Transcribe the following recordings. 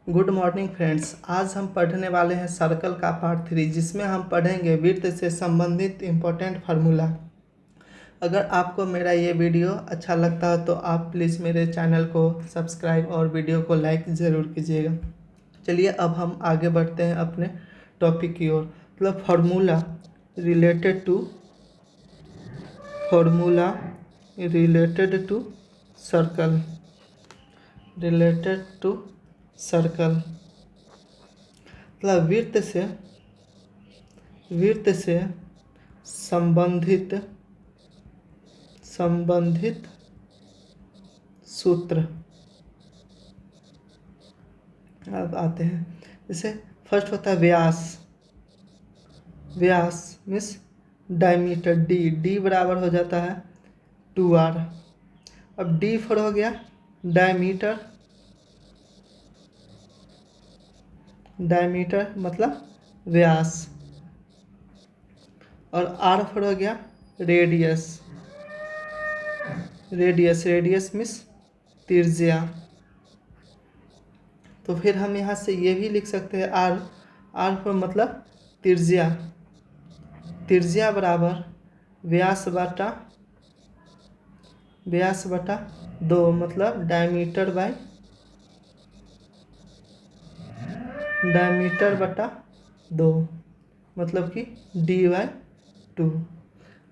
Good morning friends. आज हम पढ़ने वाले हैं सर्कल का पार्ट 3, जिसमें हम पढ़ेंगे वृत्त से संबंधित इम्पोर्टेंट फार्मूला। अगर आपको मेरा ये वीडियो अच्छा लगता है तो आप प्लीज़ मेरे चैनल को सब्सक्राइब और वीडियो को लाइक ज़रूर कीजिएगा। चलिए अब हम आगे बढ़ते हैं अपने टॉपिक की ओर। मतलब फार्मूला रिलेटेड टू सर्कल मतलब वृत्त से संबंधित सूत्र। अब आते हैं, जैसे फर्स्ट होता है व्यास मीन्स डायमीटर। डी बराबर हो जाता है 2r। अब डी फॉर हो गया डायमीटर मतलब व्यास, और आर फॉर हो गया रेडियस मीन्स त्रिज्या। तो फिर हम यहाँ से ये भी लिख सकते हैं आर फॉर मतलब त्रिज्या बराबर व्यास बटा 2 मतलब डायमीटर बटा 2 मतलब कि d/2।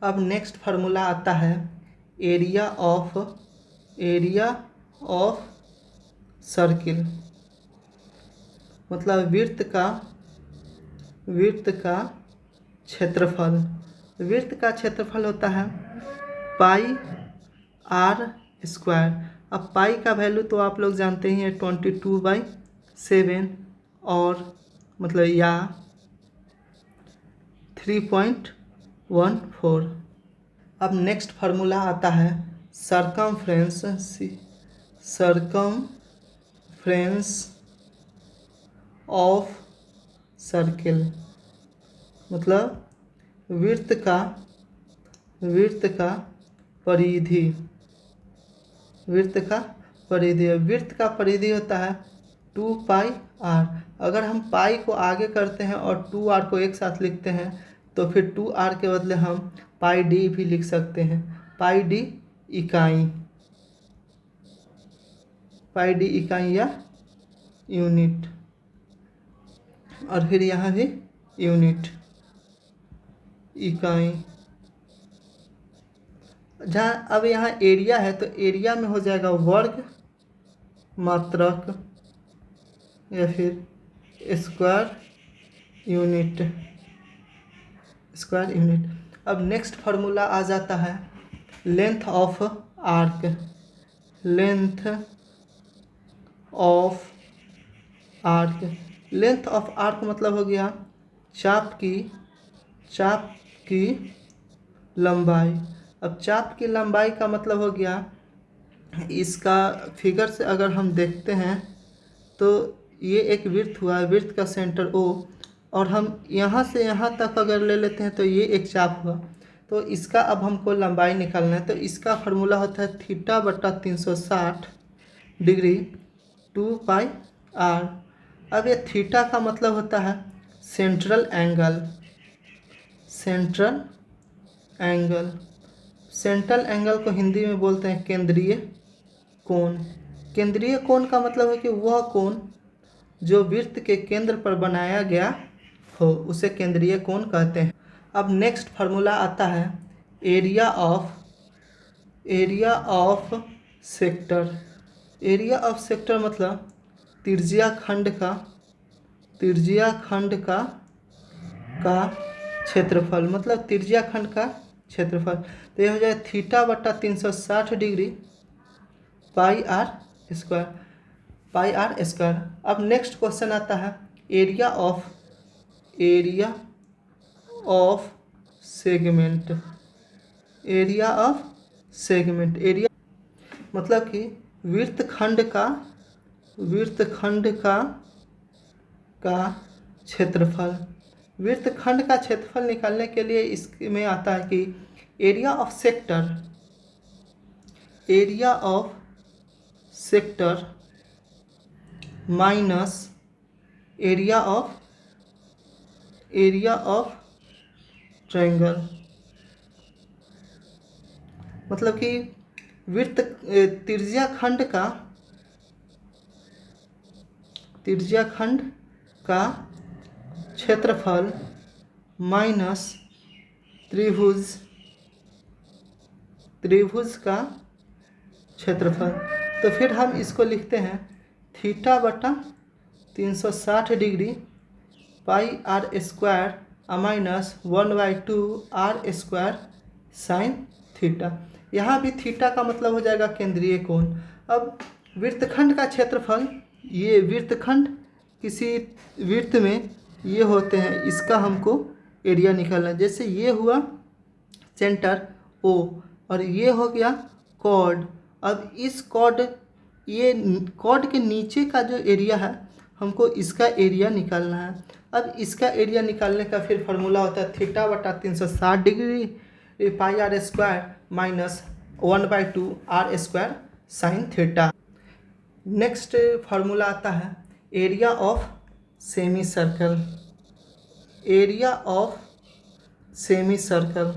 अब नेक्स्ट फार्मूला आता है एरिया ऑफ सर्किल। मतलब वृत्त का क्षेत्रफल। वृत्त का क्षेत्रफल होता है पाई r स्क्वायर। अब पाई का वैल्यू तो आप लोग जानते ही हैं 22/7 और मतलब या 3.14। अब नेक्स्ट फार्मूला आता है सरकमफ्रेंस ऑफ सर्किल। मतलब वृत्त का परिधि। वृत्त का परिधि होता है 2πr। अगर हम पाई को आगे करते हैं और 2r को एक साथ लिखते हैं तो फिर 2r के बदले हम पाई डी भी लिख सकते हैं। पाई डी इकाई या यूनिट, और फिर यहाँ भी यूनिट इकाई। जहाँ अब यहाँ एरिया है तो एरिया में हो जाएगा वर्ग मात्रक या फिर स्क्वायर यूनिट। अब नेक्स्ट फार्मूला आ जाता है लेंथ ऑफ आर्क मतलब हो गया चाप की लंबाई। अब चाप की लंबाई का मतलब हो गया, इसका फिगर से अगर हम देखते हैं तो ये एक वृत्त हुआ, वृत्त का सेंटर O, और हम यहाँ से यहाँ तक अगर ले लेते हैं तो ये एक चाप हुआ। तो इसका अब हमको लंबाई निकालना है, तो इसका फार्मूला होता है θ/360 डिग्री 2πr। अब ये थीटा का मतलब होता है सेंट्रल एंगल को हिंदी में बोलते हैं केंद्रीय कोण का मतलब है कि वह कोण जो वृत्त के केंद्र पर बनाया गया हो उसे केंद्रीय कोण कहते हैं। अब नेक्स्ट फार्मूला आता है एरिया ऑफ सेक्टर मतलब त्रिज्या खंड का क्षेत्रफल। मतलब त्रिज्या खंड का क्षेत्रफल, तो यह हो जाए θ/360 डिग्री πr स्क्वायर। अब नेक्स्ट क्वेश्चन आता है एरिया ऑफ सेगमेंट। एरिया मतलब कि वृत्त खंड का क्षेत्रफल। वृत्त खंड का क्षेत्रफल निकालने के लिए इसमें आता है कि area of sector minus area of triangle. मतलब कि वृत्त त्रिज्याखंड का क्षेत्रफल माइनस त्रिभुज का क्षेत्रफल। तो फिर हम इसको लिखते हैं थीटा बटा 360 degree pi are square minus 1/2 R square sine theta. यहाँ भी थीटा का मतलब हो जाएगा केंद्रीय कोण। अब वृत्तखंड का क्षेत्रफल, ये वृत्तखंड किसी वृत्त में ये होते हैं, इसका हमको एरिया निकालना है। जैसे ये हुआ सेंटर ओ और ये हो गया कॉर्ड। अब इस कॉर्ड के नीचे का जो एरिया है हमको इसका एरिया निकालना है। अब इसका एरिया निकालने का फिर फार्मूला होता है थीटा बटा 360 degree pi are square minus 1/2 R square sine theta. Next formula आता है area of semi circle. Area of semi circle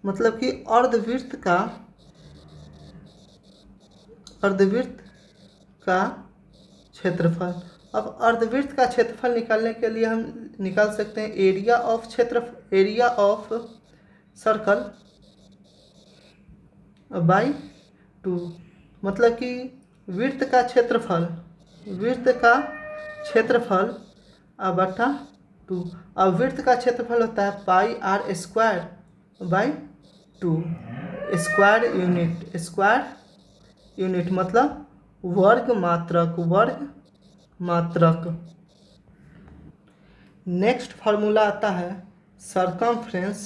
मतलब कि अर्धवृत्त का क्षेत्रफल। अब अर्धवृत्त का क्षेत्रफल निकालने के लिए हम निकाल सकते हैं एरिया ऑफ सर्कल बाई 2। मतलब कि वृत्त का क्षेत्रफल बटा 2। अब वृत्त का क्षेत्रफल होता है pi are square by 2। Square unit मतलब वर्ग मात्रक। नेक्स्ट फार्मूला आता है सरकमफ्रेंस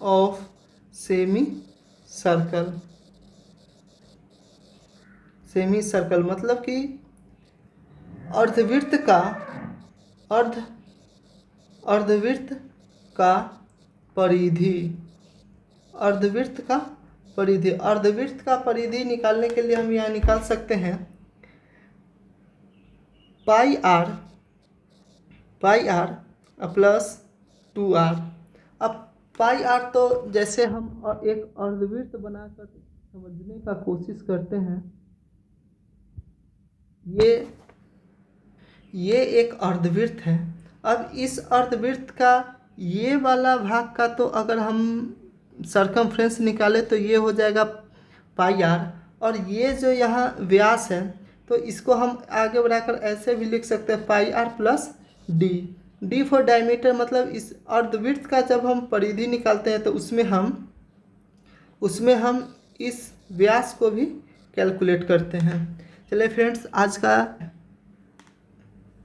ऑफ सेमी सर्कल मतलब कि अर्धवृत्त का परिधि निकालने के लिए हम यहाँ निकाल सकते हैं पाई आर प्लस 2r। अब पाई आर तो जैसे हम एक अर्धवृत्त बनाकर समझने का कोशिश करते हैं, ये एक अर्धवृत्त है। अब इस अर्धवृत्त का ये वाला भाग का तो अगर हम सरकमफ्रेंस निकाले तो ये हो जाएगा पाई आर, और ये जो यहाँ व्यास है तो इसको हम आगे बढ़ाकर ऐसे भी लिख सकते हैं pi r plus D for diameter. मतलब इस अर्धवृत्त का जब हम परिधि निकालते हैं तो उसमें हम इस व्यास को भी कैलकुलेट करते हैं। चलिए फ्रेंड्स, आज का